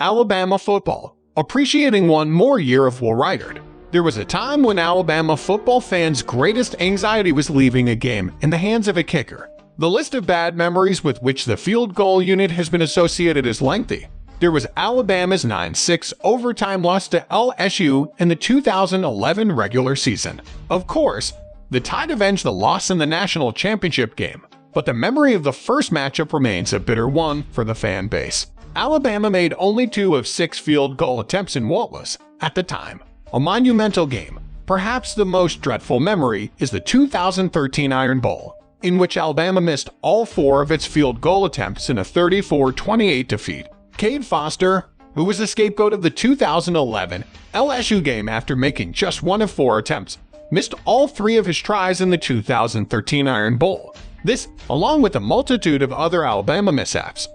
Alabama football, appreciating one more year of Will Reichard. There was a time when Alabama football fans' greatest anxiety was leaving a game in the hands of a kicker. The list of bad memories with which the field goal unit has been associated is lengthy. There was Alabama's 9-6 overtime loss to LSU in the 2011 regular season. Of course, the Tide avenged the loss in the national championship game, but the memory of the first matchup remains a bitter one for the fan base. Alabama made only 2 of 6 field goal attempts in what was, at the time, a monumental game. Perhaps the most dreadful memory is the 2013 Iron Bowl, in which Alabama missed all 4 of its field goal attempts in a 34-28 defeat. Cade Foster, who was the scapegoat of the 2011 LSU game after making just 1 of 4 attempts, missed all 3 of his tries in the 2013 Iron Bowl. This, along with a multitude of other Alabama mishaps,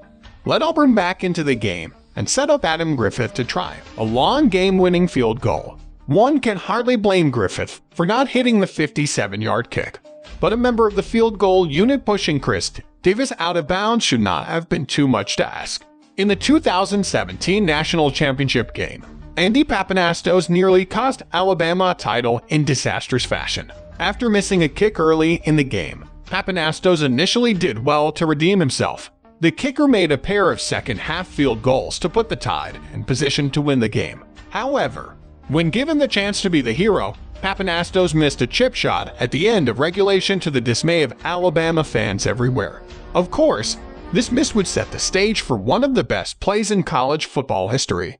led Auburn back into the game and set up Adam Griffith to try a long game-winning field goal. One can hardly blame Griffith for not hitting the 57-yard kick, but a member of the field goal unit pushing Chris Davis out of bounds should not have been too much to ask. In the 2017 National Championship game, Andy Pappanastos nearly cost Alabama a title in disastrous fashion. After missing a kick early in the game, Pappanastos initially did well to redeem himself. The kicker made a pair of second-half field goals to put the Tide in position to win the game. However, when given the chance to be the hero, Pappanastos missed a chip shot at the end of regulation to the dismay of Alabama fans everywhere. Of course, this miss would set the stage for one of the best plays in college football history,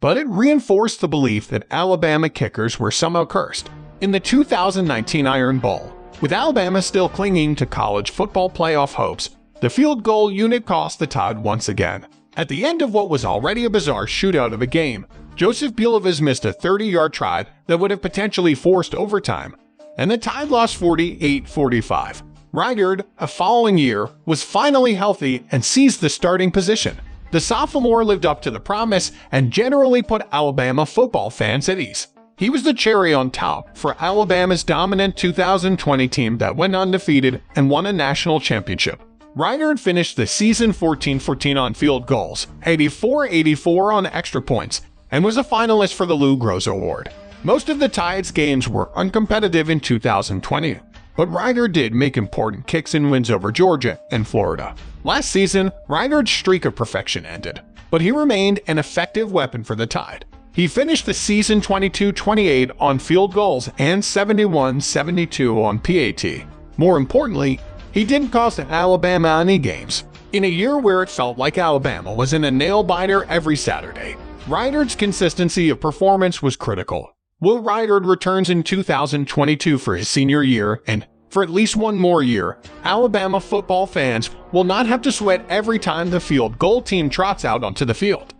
but it reinforced the belief that Alabama kickers were somehow cursed. In the 2019 Iron Bowl, with Alabama still clinging to college football playoff hopes, the field goal unit cost the Tide once again. At the end of what was already a bizarre shootout of a game, Joseph Bulovas missed a 30-yard try that would have potentially forced overtime, and the Tide lost 48-45. Reichard, a following year, was finally healthy and seized the starting position. The sophomore lived up to the promise and generally put Alabama football fans at ease. He was the cherry on top for Alabama's dominant 2020 team that went undefeated and won a national championship. Reichard finished the season 14-14 on field goals, 84-84 on extra points, and was a finalist for the Lou Groza Award. Most of the Tide's games were uncompetitive in 2020, but Reichard did make important kicks in wins over Georgia and Florida. Last season, Reichard's streak of perfection ended, but he remained an effective weapon for the Tide. He finished the season 22-28 on field goals and 71-72 on PAT. More importantly, he didn't cost Alabama any games. In a year where it felt like Alabama was in a nail-biter every Saturday, Reichard's consistency of performance was critical. Will Reichard returns in 2022 for his senior year, and for at least one more year, Alabama football fans will not have to sweat every time the field goal team trots out onto the field.